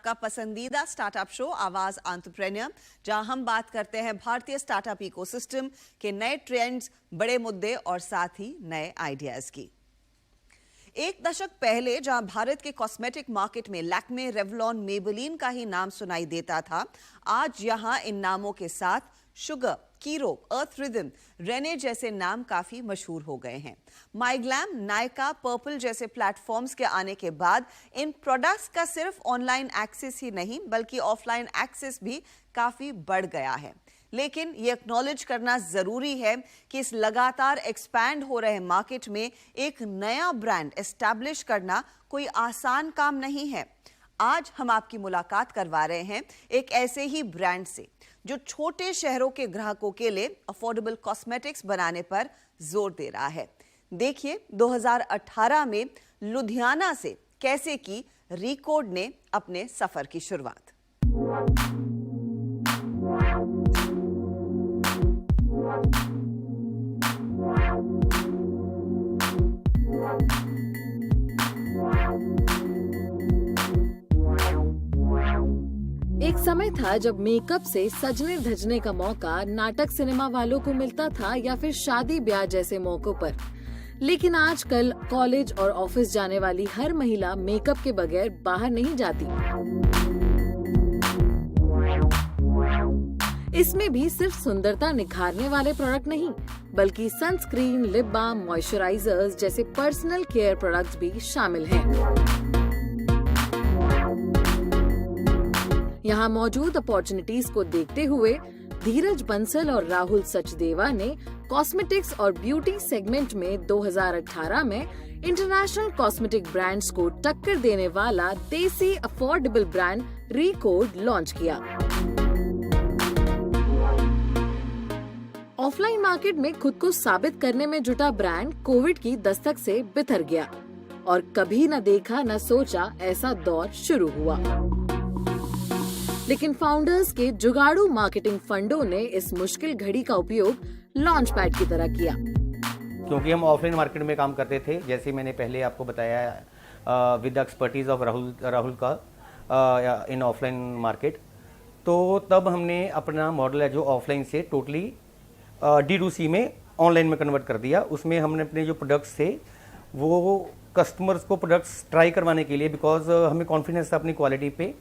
आपका पसंदीदा startup show आवाज एंटरप्रेन्योर, जहां हम बात करते हैं भारतीय स्टार्टअप इकोसिस्टम के नए ट्रेंड्स, बड़े मुद्दे और साथ ही नए आइडियाज की। एक दशक पहले जहां भारत के कॉस्मेटिक मार्केट में लैक्मे, रेवलॉन, मेबेलिन का ही नाम सुनाई देता था, आज यहां इन नामों के साथ शुगर, कीरो, अर्थ रिदम, रेने जैसे नाम काफी मशहूर हो गए हैं। माईग्लैम, नायका, पर्पल जैसे प्लेटफॉर्म्स के आने के बाद इन प्रोडक्ट्स का सिर्फ ऑनलाइन एक्सेस ही नहीं बल्कि ऑफलाइन एक्सेस भी काफी बढ़ गया है। लेकिन ये एक्नॉलेज करना जरूरी है कि इस लगातार एक्सपैंड हो रहे मार्केट में एक नया ब्रांड एस्टैब्लिश करना कोई आसान काम नहीं है। आज हम आपकी मुलाकात करवा रहे हैं एक ऐसे ही ब्रांड से जो छोटे शहरों के ग्राहकों के लिए अफोर्डेबल कॉस्मेटिक्स बनाने पर जोर दे रहा है। देखिए 2018 में लुधियाना से कैसे की रिकॉर्ड ने अपने सफर की शुरुआत। एक समय था जब मेकअप से सजने धजने का मौका नाटक सिनेमा वालों को मिलता था या फिर शादी ब्याह जैसे मौकों पर। लेकिन आजकल कॉलेज और ऑफिस जाने वाली हर महिला मेकअप के बगैर बाहर नहीं जाती। इसमें भी सिर्फ सुंदरता निखारने वाले प्रोडक्ट नहीं बल्कि सनस्क्रीन, लिप बाम, मॉइस्चराइजर्स जैसे पर्सनल केयर प्रोडक्ट्स भी शामिल हैं। यहाँ मौजूद अपॉर्चुनिटीज को देखते हुए धीरज बंसल और राहुल सचदेवा ने कॉस्मेटिक्स और ब्यूटी सेगमेंट में 2018 में इंटरनेशनल कॉस्मेटिक ब्रांड्स को टक्कर देने वाला देसी अफोर्डेबल ब्रांड रिकॉर्ड लॉन्च किया। ऑफलाइन मार्केट में खुद को साबित करने में जुटा ब्रांड कोविड की दस्तक से बिथर गया और कभी न देखा न सोचा ऐसा दौर शुरू हुआ। लेकिन फाउंडर्स के जुगाड़ू मार्केटिंग फंडों ने इस मुश्किल घड़ी का उपयोग लॉन्च पैड की तरह किया। क्योंकि हम ऑफलाइन मार्केट में काम करते थे, जैसे मैंने पहले आपको बताया with the expertise of Rahul का इन ऑफलाइन मार्केट, तो तब हमने अपना मॉडल है जो ऑफलाइन से टोटली D2C में ऑनलाइन में कन्वर्ट कर दिया। उसमें हमने अपने जो प्रोडक्ट्स थे वो कस्टमर्स को प्रोडक्ट्स ट्राई करवाने के लिए, बिकॉज हमें कॉन्फिडेंस था अपनी क्वालिटी पे,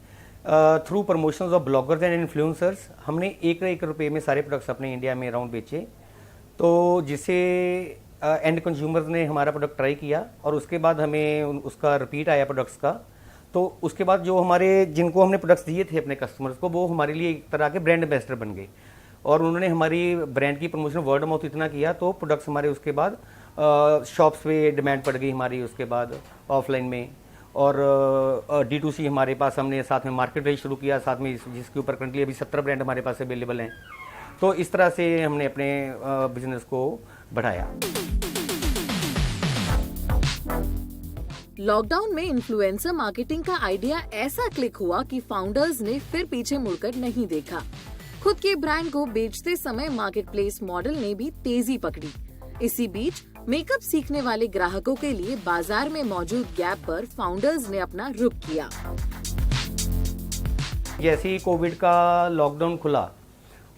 through promotions of bloggers and influencers हमने एक रुपये में सारे प्रोडक्ट्स अपने इंडिया में अराउंड बेचे। तो जिससे एंड कंज्यूमर्स ने हमारा प्रोडक्ट ट्राई किया और उसके बाद हमें उसका रिपीट आया प्रोडक्ट्स का। तो उसके बाद जो हमारे जिनको हमने प्रोडक्ट्स दिए थे अपने कस्टमर्स को, वो हमारे लिए एक तरह के ब्रांड एम्बेसडर बन गए और उन्होंने हमारी ब्रांड की प्रमोशन वर्ड माउथ इतना किया तो प्रोडक्ट्स हमारे उसके बाद शॉप्स पे डिमांड पड़ गई हमारी उसके बाद ऑफलाइन में। और D2C हमारे पास हमने साथ में मार्केट प्लेस शुरू किया साथ में, जिसके ऊपर करंटली अभी 17 ब्रांड हमारे पास अवेलेबल हैं। तो इस तरह से हमने अपने बिजनेस को बढ़ाया। लॉकडाउन में इन्फ्लुएंसर मार्केटिंग का आइडिया ऐसा क्लिक हुआ कि फाउंडर्स ने फिर पीछे मुड़कर नहीं देखा। खुद के ब्रांड को बेचते समय मार्केट प्लेस मॉडल ने भी तेजी पकड़ी। इसी बीच मेकअप सीखने वाले ग्राहकों के लिए बाजार में मौजूद गैप पर फाउंडर्स ने अपना रुख किया। जैसे ही कोविड का लॉकडाउन खुला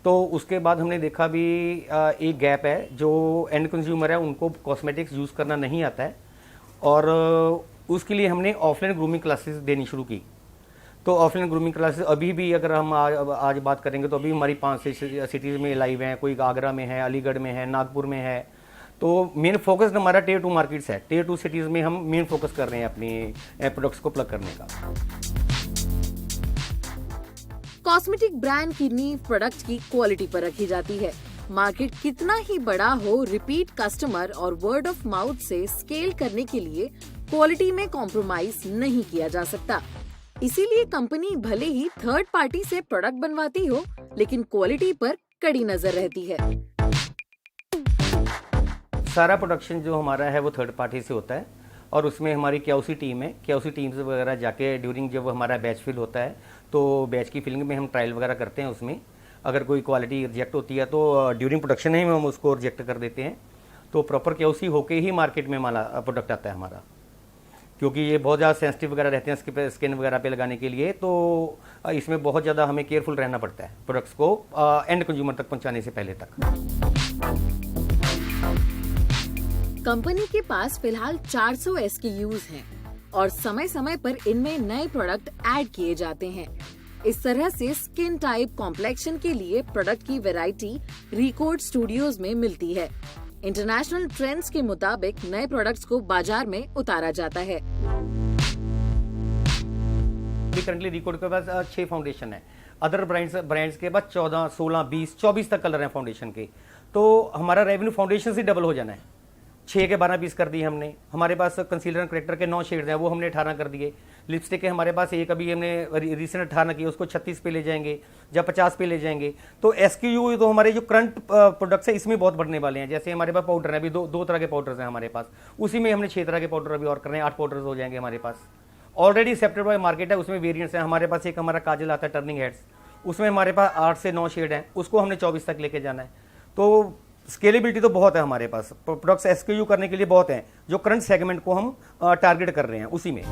तो उसके बाद हमने देखा भी एक गैप है, जो एंड कंज्यूमर है उनको कॉस्मेटिक्स यूज़ करना नहीं आता है और उसके लिए हमने ऑफलाइन ग्रूमिंग क्लासेस देनी शुरू की। तो ऑफलाइन ग्रूमिंग क्लासेस अभी भी अगर हम आज बात करेंगे तो अभी हमारी 5 सिटीज़ में लाइव हैं, कोई आगरा में है, अलीगढ़ में है, नागपुर में है। तो मेन फोकस हमारा Tier 2 मार्केट्स है। Tier 2 सिटीज़ में हम मेन फोकस कर रहे हैं अपनी प्रोडक्ट्स को प्लग करने का। कॉस्मेटिक ब्रांड की नींव प्रोडक्ट की क्वालिटी पर रखी जाती है। मार्केट कितना ही बड़ा हो, रिपीट कस्टमर और वर्ड ऑफ माउथ से स्केल करने के लिए क्वालिटी में कॉम्प्रोमाइज नहीं किया जा सकता। इसीलिए कंपनी भले ही थर्ड पार्टी से प्रोडक्ट बनवाती हो, लेकिन क्वालिटी पर कड़ी नजर रहती है। सारा प्रोडक्शन जो हमारा है वो थर्ड पार्टी से होता है और उसमें हमारी क्यूसी टीम है। क्यूसी टीम्स वगैरह जाके ड्यूरिंग जब हमारा बैच फिल होता है तो बैच की फिलिंग में हम ट्रायल वगैरह करते हैं। उसमें अगर कोई क्वालिटी रिजेक्ट होती है तो ड्यूरिंग प्रोडक्शन ही हम उसको रिजेक्ट कर देते हैं। तो प्रॉपर क्यूसी होके ही मार्केट में हमारा प्रोडक्ट आता है हमारा। क्योंकि ये बहुत ज़्यादा सेंसिटिव वगैरह रहते हैं स्किन वगैरह पे लगाने के लिए, तो इसमें बहुत ज़्यादा हमें केयरफुल रहना पड़ता है प्रोडक्ट्स को एंड कंज्यूमर तक पहुंचाने से पहले तक। कंपनी के पास फिलहाल 400 SKUs हैं और समय समय पर इनमें नए प्रोडक्ट ऐड किए जाते हैं। इस तरह से स्किन टाइप कॉम्प्लेक्शन के लिए प्रोडक्ट की वैरायटी रिकॉर्ड स्टूडियोज में मिलती है। इंटरनेशनल ट्रेंड्स के मुताबिक नए प्रोडक्ट्स को बाजार में उतारा जाता है। करंटली रिकॉर्ड के पास 6 फाउंडेशन है, अदर ब्रांड्स के पास 14, 16, 20, 24 तक कलर हैं फाउंडेशन के। तो हमारा रेवेन्यू फाउंडेशन से डबल हो जाना है। 6 के 12 पीस कर दिए हमने। हमारे पास कंसीलर एंड करेक्टर के 9 शेड्स हैं, वो हमने 18 कर दिए। लिपस्टिक के हमारे पास एक अभी हमने रिसेंट 18 की, उसको 36 पे ले जाएंगे या 50 पे ले जाएंगे। तो SKU तो हमारे जो करंट प्रोडक्ट्स है इसमें बहुत बढ़ने वाले हैं। जैसे हमारे पास पाउडर है, अभी दो तरह के पाउडर्स हैं हमारे पास, उसी में हमने 6 तरह के पाउडर अभी और कर रहे हैं, 8 पाउडर्स हो जाएंगे हमारे पास। ऑलरेडी एक्सेप्टेड बाय मार्केट है, उसमें वेरियंट्स हैं हमारे पास। एक हमारा काजल आता है टर्निंग हेड्स, उसमें हमारे पास 8 से 9 शेड हैं, उसको हमने 24 तक लेके जाना है। तो स्केलेबिलिटी तो बहुत है हमारे पास, प्रोडक्ट्स SKU करने के लिए बहुत हैं, जो करंट सेगमेंट को हम टारगेट कर रहे हैं उसी में।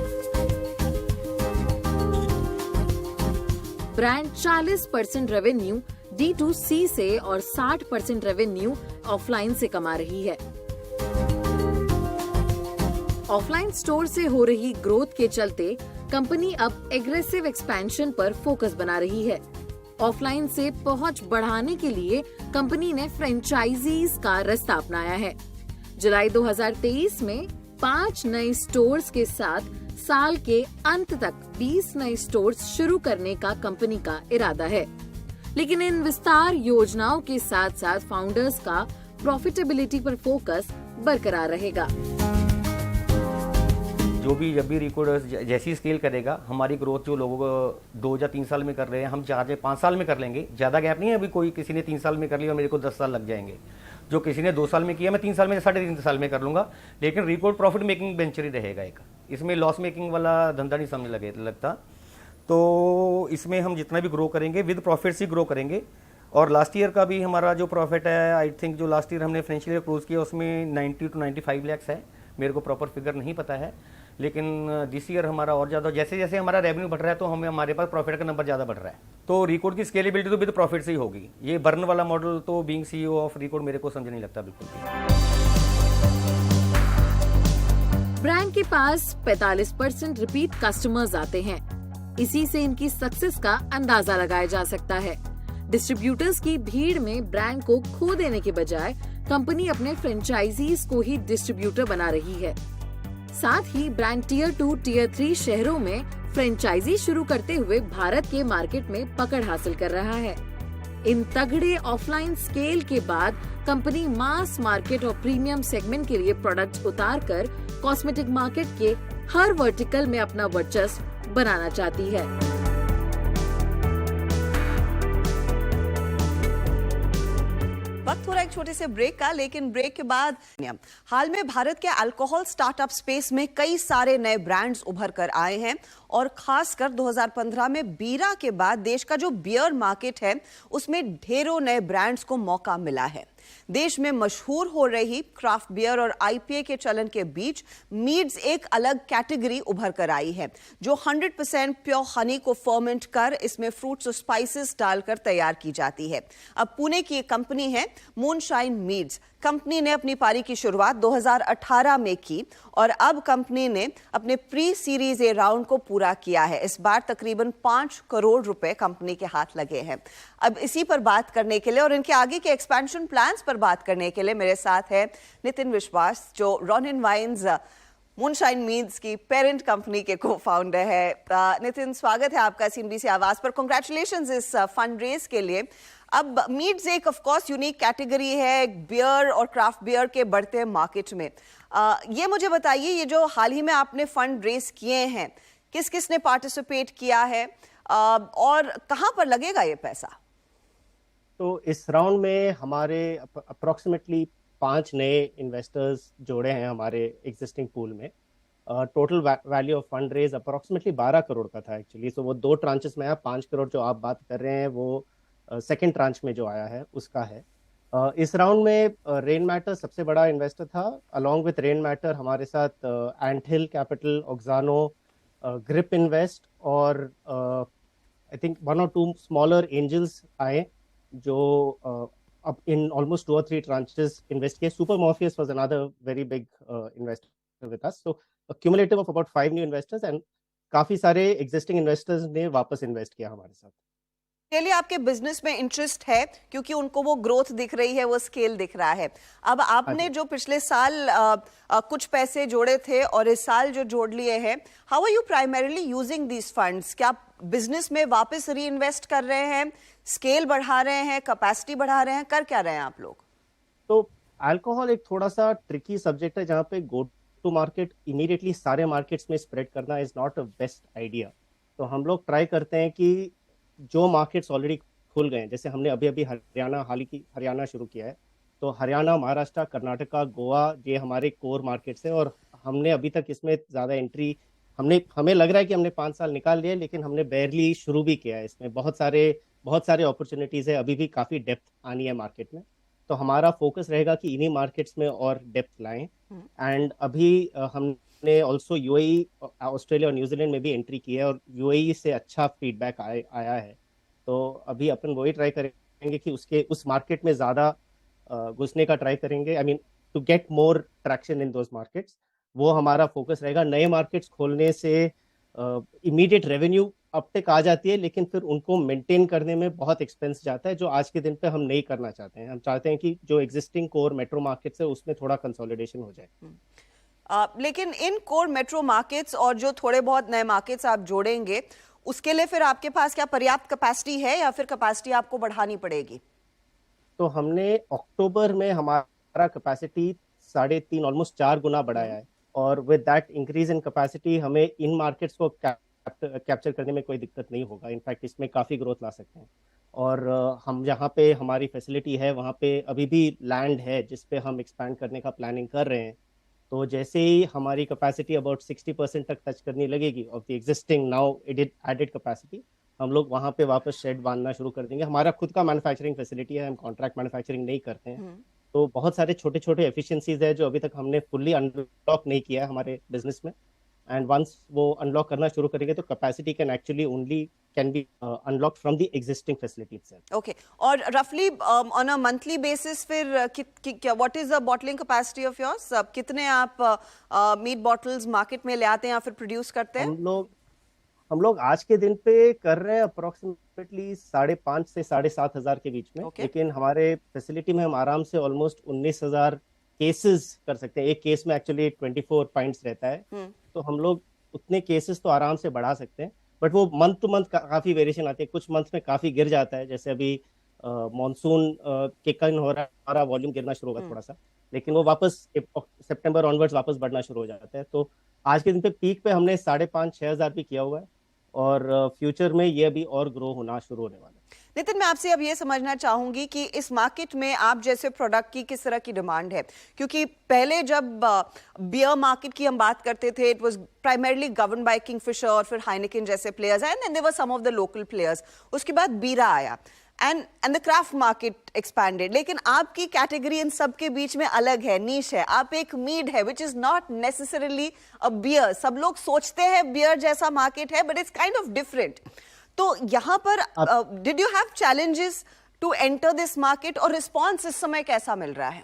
ब्रांड 40% रेवेन्यू D2C से और 60% रेवेन्यू ऑफलाइन से कमा रही है। ऑफलाइन स्टोर से हो रही ग्रोथ के चलते कंपनी अब एग्रेसिव एक्सपेंशन पर फोकस बना रही है। ऑफलाइन से पहुंच बढ़ाने के लिए कंपनी ने फ्रेंचाइजीज का रास्ता अपनाया है। जुलाई 2023 में 5 नए स्टोर्स के साथ साल के अंत तक 20 नए स्टोर्स शुरू करने का कंपनी का इरादा है। लेकिन इन विस्तार योजनाओं के साथ साथ फाउंडर्स का प्रॉफिटेबिलिटी पर फोकस बरकरार रहेगा। जब भी रिकॉर्ड जैसी स्केल करेगा, हमारी ग्रोथ जो लोगों को 2 या 3 साल में कर रहे हैं, हम 4 या 5 साल में कर लेंगे। ज़्यादा गैप नहीं है। अभी कोई किसी ने 3 साल में कर लिया और मेरे को 10 साल लग जाएंगे। जो किसी ने 2 साल में किया, मैं 3 साल में 3.5 साल में कर लूँगा। लेकिन रिकॉर्ड प्रॉफिट मेकिंग वेंचर ही रहेगा एक, इसमें लॉस मेकिंग वाला धंधा नहीं समझ लगता। तो इसमें हम जितना भी ग्रो करेंगे विद प्रॉफिट से ग्रो करेंगे। और लास्ट ईयर का भी हमारा जो प्रॉफिट है, आई थिंक जो लास्ट ईयर हमने फाइनेंशियल ईयर क्लोज किया उसमें 90 to 95 लाख है। मेरे को प्रॉपर फिगर नहीं पता है, लेकिन दिस ईयर हमारा और ज़्यादा, जैसे जैसे हमारा रेवेन्यू बढ़ रहा है तो हमारे पास प्रॉफिट का नंबर ज़्यादा बढ़ रहा है। तो रिकॉर्ड की स्केलेबिलिटी तो विद प्रॉफिट से ही होगी। ये बर्न वाला मॉडल तो बीइंग CEO ऑफ रिकॉर्ड मेरे को समझ नहीं लगता बिल्कुल भी। ब्रांड के पास 45% रिपीट कस्टमर्स आते हैं। इसी से इनकी सक्सेस का अंदाजा लगाया जा सकता है। डिस्ट्रीब्यूटर्स की भीड़ में ब्रांड को खो देने के बजाय कंपनी अपने फ्रेंचाइजीज को ही डिस्ट्रीब्यूटर बना रही है। साथ ही ब्रांड टियर 2, टियर 3 शहरों में फ्रेंचाइजी शुरू करते हुए भारत के मार्केट में पकड़ हासिल कर रहा है। इन तगड़े ऑफलाइन स्केल के बाद कंपनी मास मार्केट और प्रीमियम सेगमेंट के लिए प्रोडक्ट्स उतारकर कॉस्मेटिक मार्केट के हर वर्टिकल में अपना वर्चस्व बनाना चाहती है। वक्त हो रहा है एक छोटे से ब्रेक का, लेकिन ब्रेक के बाद हाल में भारत के अल्कोहल स्टार्टअप स्पेस में कई सारे नए ब्रांड्स उभर कर आए हैं और खासकर 2015 में बीरा के बाद देश का जो बियर मार्केट है उसमें ढेरों नए ब्रांड्स को मौका मिला है। देश में मशहूर हो रही क्राफ्ट बियर और IPA के चलन के बीच मीड्स एक अलग कैटेगरी उभर कर आई है जो 100% प्योर हनी को फर्मेंट कर इसमें फ्रूट्स और स्पाइसेस डालकर तैयार की जाती है। अब पुणे की एक कंपनी है मूनशाइन मीड्स। कंपनी ने अपनी पारी की शुरुआत 2018 में की और अब कंपनी ने अपने प्री सीरीज ए राउंड को पूरा किया है। इस बार तकरीबन 5 करोड़ रुपए कंपनी के हाथ लगे हैं। अब इसी पर बात करने के लिए और इनके आगे के एक्सपेंशन प्लान्स पर बात करने के लिए मेरे साथ है नितिन विश्वास, जो रॉनिन वाइन्स मूनशाइन मीड्स की पेरेंट कंपनी के को फाउंडर है। नितिन, स्वागत है आपका CNBC आवाज पर। कांग्रेचुलेशंस इस फंड रेज के लिए। अब मीड्स एक ऑफ कोर्स यूनिक कैटेगरी है बियर और क्राफ्ट बियर के बढ़ते मार्केट में। ये मुझे बताइए, ये जो हाल ही में आपने फंड रेज किए हैं, किस किस ने पार्टिसिपेट किया है और कहां पर लगेगा ये पैसा? तो इस राउंड में हमारे अप्रोक्सीमेटली 5 नए इन्वेस्टर्स जोड़े हैं हमारे एग्जिस्टिंग पूल में। Total value of fund raise approximately 12 crore का था एक्चुअली। सो वो 2 ट्रांचेस में है। 5 करोड़ जो आप बात कर रहे हैं वो सेकेंड ट्रांच में जो आया है उसका है। इस राउंड में रेन मैटर सबसे बड़ा इन्वेस्टर था। अलॉन्ग विथ रेन मैटर हमारे साथ Anthill Capital, Auxano, Grip Invest और I think 1 or 2 smaller angels आए जो अब इन ऑलमोस्ट 2 or 3 ट्रांचेस इन्वेस्ट किए। Super Morpheus was another very big investor with us. So cumulative of about 5 new investors and काफी सारे existing investors ने वापस इन्वेस्ट किया हमारे साथ। के लिए आपके बिजनेस में इंटरेस्ट है क्योंकि उनको वो ग्रोथ दिख रही है, वो स्केल दिख रहा है। अब आपने जो पिछले साल कुछ पैसे जोड़े थे और इस साल जो जोड़ लिए हैं, how are you primarily using these funds? क्या बिजनेस में वापस री इन्वेस्ट कर रहे हैं, स्केल बढ़ा रहे हैं, कैपेसिटी बढ़ा रहे हैं, कर क्या रहे हैं आप लोग? तो अल्कोहल एक थोड़ा सा ट्रिकी सब्जेक्ट है जहाँ पे गो टू मार्केट इमीडिएटली सारे मार्केट्स में स्प्रेड करना is not a best idea. तो हम लोग ट्राई करते हैं कि जो मार्केट्स ऑलरेडी खुल गए हैं, जैसे हमने अभी अभी हरियाणा शुरू किया है, तो हरियाणा, महाराष्ट्र, कर्नाटका, गोवा ये हमारे कोर मार्केट्स हैं और हमने अभी तक इसमें ज़्यादा एंट्री हमें लग रहा है कि हमने 5 साल निकाल लिए, लेकिन हमने बेयरली शुरू भी किया है। इसमें बहुत सारे अपॉर्चुनिटीज़ है, अभी भी काफ़ी डेप्थ आनी है मार्केट में। तो हमारा फोकस रहेगा कि इन्हीं मार्केट्स में और डेप्थ लाएं। एंड अभी हमने ऑल्सो यूएई, ऑस्ट्रेलिया और न्यूजीलैंड में भी एंट्री की है और यूएई से अच्छा फीडबैक आया है। तो अभी अपन वही ट्राई करेंगे कि उस मार्केट में ज़्यादा घुसने का ट्राई करेंगे। I mean to get more traction in those markets, वो हमारा फोकस रहेगा। नए मार्केट्स खोलने से इमीडिएट रेवेन्यू अपटेक आ जाती है, लेकिन फिर उनको मेंटेन करने में बहुत एक्सपेंस जाता है, जो आज के दिन पे हम नहीं करना चाहते हैं। हम चाहते हैं कि जो एग्जिस्टिंग कोर मेट्रो मार्केट्स है उसमें थोड़ा कंसोलिडेशन हो जाए। लेकिन इन कोर मेट्रो मार्केट्स और जो थोड़े बहुत नए मार्केट्स आप जोड़ेंगे, उसके लिए फिर आपके पास क्या पर्याप्त कैपेसिटी है या फिर कैपेसिटी आपको बढ़ानी पड़ेगी? तो हमने अक्टूबर में हमारा कैपेसिटी 3.5 ऑलमोस्ट 4 गुना बढ़ाया है और with that increase in capacity हमें इन मार्केट्स को कैप्चर करने में कोई दिक्कत नहीं होगा। इनफैक्ट इसमें काफ़ी ग्रोथ ला सकते हैं। और हम जहाँ पे हमारी फैसिलिटी है वहाँ पे अभी भी लैंड है जिस पे हम एक्सपैंड करने का प्लानिंग कर रहे हैं। तो जैसे ही हमारी कैपेसिटी अबाउट 60% तक टच करने लगेगी of the existing now added capacity, हम लोग वहाँ पे वापस शेड बांधना शुरू कर देंगे। हमारा खुद का मैन्युफैक्चरिंग फैसिलिटी है, हम कॉन्ट्रैक्ट मैन्युफैक्चरिंग नहीं करते हैं। तो बहुत सारे छोटे छोटे एफिशिएंसीज है जो अभी तक हमने फुल्ली अनलॉक नहीं किया है हमारे बिजनेस में। एंड वंस वो अनलॉक करना शुरू करेंगे तो capacity can be unlock from the existing facility itself. Okay, और रफली ऑन अ मंथली बेसिस फिर what is the bottling capacity of yours? कितने आप मीट बॉटल्स मार्केट में ले आते हैं या फिर प्रोड्यूस करते हैं? हम लोग आज के दिन पे कर रहे हैं अप्रोक्सीमेटली 5,500 से 7,500 के बीच में। लेकिन हमारे फैसिलिटी में हम आराम से ऑलमोस्ट 19,000 केसेस कर सकते हैं। एक केस में एक्चुअली 24 पॉइंट्स रहता है, तो हम लोग उतने केसेस तो आराम से बढ़ा सकते हैं। बट वो मंथ टू मंथ काफी वेरिएशन आती है, कुछ मंथ में काफी गिर जाता है। जैसे अभी मॉनसून के कारण हो रहा है, हमारा वॉल्यूम गिरना शुरू होगा थोड़ा सा, लेकिन वो वापस सितंबर ऑनवर्ड्स वापस बढ़ना शुरू हो जाता है। तो आज के दिन पे पीक पे हमने 5,500-6,000 भी किया हुआ है और फ्यूचर में ये अभी और ग्रो होना शुरू होने वाला है। नितिन, मैं आपसे अब ये समझना चाहूंगी कि इस मार्केट में आप जैसे प्रोडक्ट की किस तरह की डिमांड है, क्योंकि पहले जब बियर मार्केट की हम बात करते थे, it was primarily govern by Kingfisher और फिर हाइनेकेन जैसे players and there were some of the local players. उसके बाद बीरा आया and the craft market expanded. लेकिन आपकी कैटेगरी इन सब के बीच में अलग है, नीश है। आप एक मीड है which is not necessarily a beer. सब लोग सोचते हैं बियर जैसा मार्केट है, but it's kind of different. तो यहाँ पर did you have challenges to enter this market और रिस्पॉन्स इस समय कैसा मिल रहा है?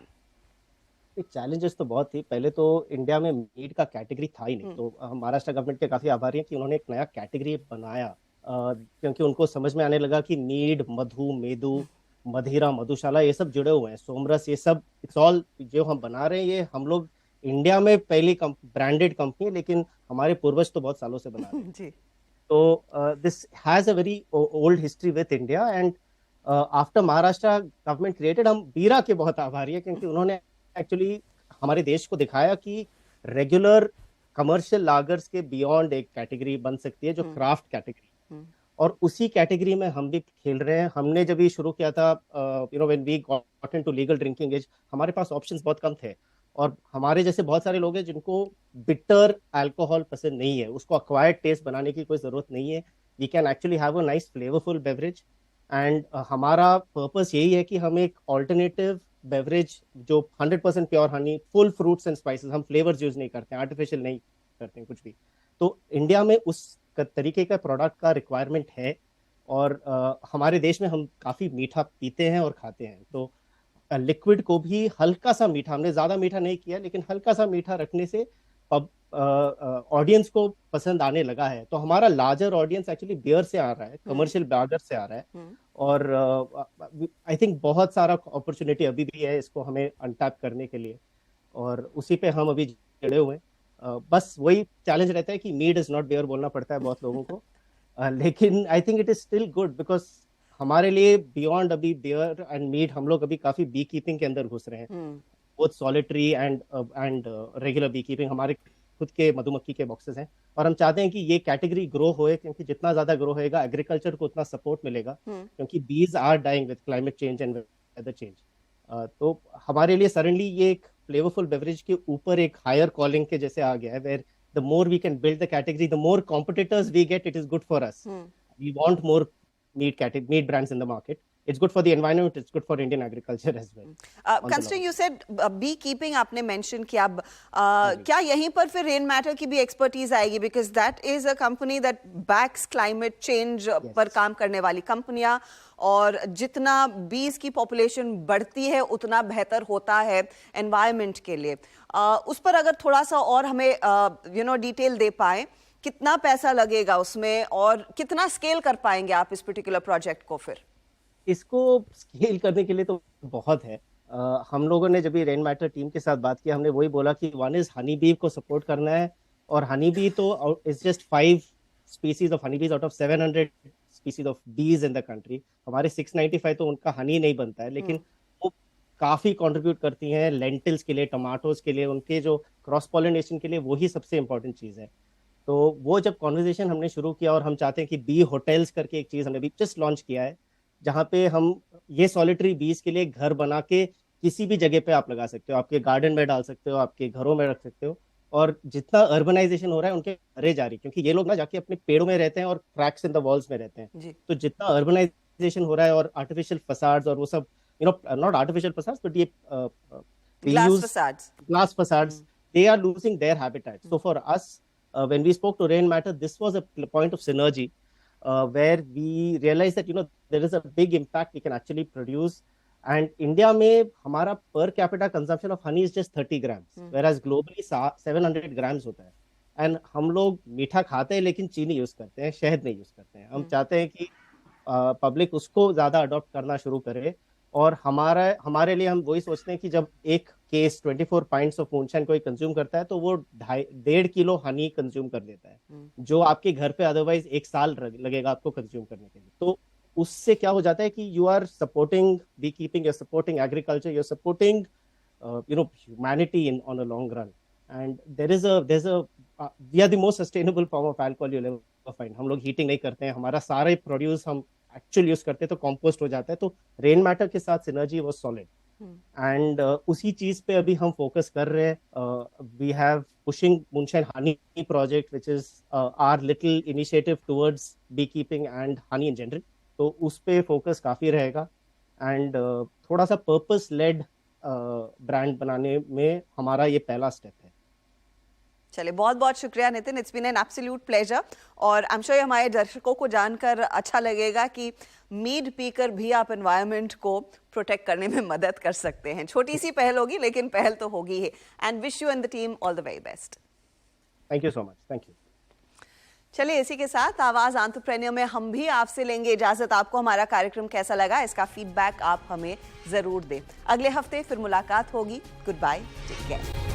चैलेंजेस तो बहुत थी। पहले तो इंडिया में मीड का कैटेगरी था ही नहीं, तो हम महाराष्ट्र गवर्नमेंट के काफी आभारी हैं कि उन्होंने एक नया कैटेगरी बनाया, क्योंकि उनको समझ में आने लगा कि मीड, मधु, मेदु, मदिरा, मधुशाला ये सब जुड़े हुए हैं, सोमरस, ये सब इट्स ऑल जो हम बना रहे हैं ये हम लोग इंडिया में पहली ब्रांडेड कंपनी है, लेकिन हमारे पूर्वज तो बहुत सालों से बना रहे हैं। जी। तो this has a very old history with India and after Maharashtra government created, हम बीरा के बहुत आभारी है क्योंकि उन्होंने एक्चुअली हमारे देश को दिखाया कि रेगुलर कमर्शियल लागर्स के बियॉन्ड एक कैटेगरी बन सकती है जो क्राफ्ट कैटेगरी, और उसी कैटेगरी में हम भी खेल रहे हैं। हमने जब ये शुरू किया था, when we got into legal drinking age, हमारे पास ऑप्शंस बहुत कम थे और हमारे जैसे बहुत सारे लोग हैं जिनको बिटर अल्कोहल पसंद नहीं है, उसको अक्वायर्ड टेस्ट बनाने की कोई जरूरत नहीं है। We can actually have a nice flavourful beverage and हमारा पर्पस यही है कि हम एक ऑल्टरनेटिव बेवरेज जो 100% pure honey, full fruits and spices, हम फ्लेवर्स यूज नहीं करते हैं, आर्टिफिशियल नहीं करते हैं कुछ भी। तो इंडिया में उस तरीके का प्रोडक्ट का रिक्वायरमेंट है, और हमारे देश में हम काफ़ी मीठा पीते हैं और खाते हैं। तो लिक्विड को भी हल्का सा मीठा, हमने ज़्यादा मीठा नहीं किया, लेकिन हल्का सा मीठा रखने से ऑडियंस को पसंद आने लगा है। तो हमारा लार्जर ऑडियंस एक्चुअली बियर से आ रहा है, कमर्शियल बियर से आ रहा है, और आई थिंक बहुत सारा अपॉर्चुनिटी अभी भी है इसको हमें अनटैप करने के लिए, और उसी पे हम अभी जुड़े हुए हैं। बस वही चैलेंज रहता है कि मीट इज नॉट बियर बोलना पड़ता है बहुत लोगों को, लेकिन I think it is still good, because हमारे लिए बियॉन्ड अभी बियर एंड मीट, हम लोग अभी काफी बी कीपिंग के अंदर घुस रहे हैं, both solitary and regular bee keeping. हमारे खुद के मधुमक्खी के बॉक्सेस हैं, और हम चाहते हैं कि ये कैटेगरी ग्रो होए, क्योंकि जितना ज्यादा ग्रो होएगा एग्रीकल्चर को उतना सपोर्ट मिलेगा, क्योंकि bees are dying with climate change and weather change. तो हमारे लिए सडनली ये एक फ्लेवरफुल बेवरेज के ऊपर एक हायर कॉलिंग के जैसे आ गया है, where the more we can build the category, the more competitors we get, it is good for us. We want more meat brands in the market. It's good for the environment, it's good for Indian agriculture as well. Considering you said beekeeping आपने mention किया, क्या यहीं पर फिर Rainmatter की भी expertise आएगी, because that is a company that backs climate change पर काम करने वाली कंपनियां, और जितना बीज की पॉपुलेशन बढ़ती है उतना बेहतर होता है एनवायरनमेंट के लिए। उस पर अगर थोड़ा सा और हमें डिटेल दे पाए, कितना पैसा लगेगा उसमें और कितना स्केल कर पाएंगे आप इस पर्टिकुलर प्रोजेक्ट को? फिर इसको स्केल करने के लिए तो बहुत है। हम लोगों ने जब भी रेनमैटर टीम के साथ बात किया, हमने वही बोला कि वन इज हनी बी को सपोर्ट करना है, और हनी बी तो is just 5 species of honey बीज आउट ऑफ 700 स्पीसीज ऑफ बीज इन द कंट्री। हमारे 695 तो उनका हनी नहीं बनता है, लेकिन वो काफी कंट्रीब्यूट करती हैं लेंटिल्स के लिए, टमाटोज के लिए, उनके जो क्रॉस पॉलिनेशन के लिए वही सबसे इंपॉर्टेंट चीज है। तो वो जब कॉन्वर्जेशन हमने शुरू किया, और हम चाहते हैं कि बी होटल्स करके एक चीज हमने भी जस्ट लॉन्च किया है, जहाँ पे हम ये सॉलिटरी बीज के लिए घर बना के किसी भी जगह पे आप लगा सकते हो, आपके गार्डन में डाल सकते हो, आपके घरों में रख सकते हो। और जितना अर्बनाइजेशन हो रहा है उनके घरे जा रही, क्योंकि ये लोग ना जाके अपने पेड़ों में रहते हैं और क्रैक्स इन द वॉल्स में रहते हैं, तो जितना अर्बनाइजेशन हो रहा है और आर्टिफिशियल फसाड्स और वो सब, नॉट आर्टिफिशियल फसाड्स बट ये glass facades, they are losing their habitat. So for us, when we spoke to Rainmatter, this was a point of synergy, where we realized that there is a big impact we can actually produce. And India में हमारा per capita consumption of honey is just 30 grams, whereas globally 700 grams होता है। And हम लोग मीठा खाते हैं लेकिन चीनी यूज करते हैं, शहद नहीं यूज करते हैं। हम चाहते हैं कि पब्लिक उसको ज्यादा अडॉप्ट करना शुरू करे, और हमारे लिए हम वही सोचते हैं कि जब एक केस 24 pints ऑफ मूनशाइन कोई कंज्यूम करता है, तो वो 1.5 किलो हनी कंज्यूम कर देता है, जो आपके घर पे अदरवाइज 1 साल लगेगा आपको कंज्यूम करने के लिए। तो उससे क्या हो जाता है कि you are supporting bee keeping, you are supporting agriculture, you are supporting humanity in on a long run. And we are the most sustainable form of alcohol you will ever find. हम लोग heating नहीं करते हैं, हमारा सारे produce हम actual use करते हैं, तो कंपोस्ट हो जाता है। तो रेनमैटर के साथ सिनर्जी वाज सॉलिड, एंड उसी चीज पे अभी हम फोकस कर रहे हैं। We have pushing Moonshine honey project which is our little initiative towards bee keeping and honey in general. तो उस पे फोकस काफी रहेगा, एंड थोड़ा सा पर्पस लेड ब्रांड बनाने में हमारा ये पहला स्टेप है। चलिए, बहुत बहुत शुक्रिया Nitin, it's been an absolute pleasure. और आई एम श्योर हमारे दर्शकों को जानकर अच्छा लगेगा कि मीड पीकर भी आप एनवायरनमेंट को प्रोटेक्ट करने में मदद कर सकते हैं। छोटी सी पहल होगी, लेकिन पहल तो होगी ही। And wish you and the team all the very best. Thank you so much. Thank you. चलिए, इसी के साथ आवाज एंटरप्रेन्योर में हम भी आपसे लेंगे इजाजत। आपको हमारा कार्यक्रम कैसा लगा, इसका फीडबैक आप हमें जरूर दें। अगले हफ्ते फिर मुलाकात होगी। Goodbye, take care.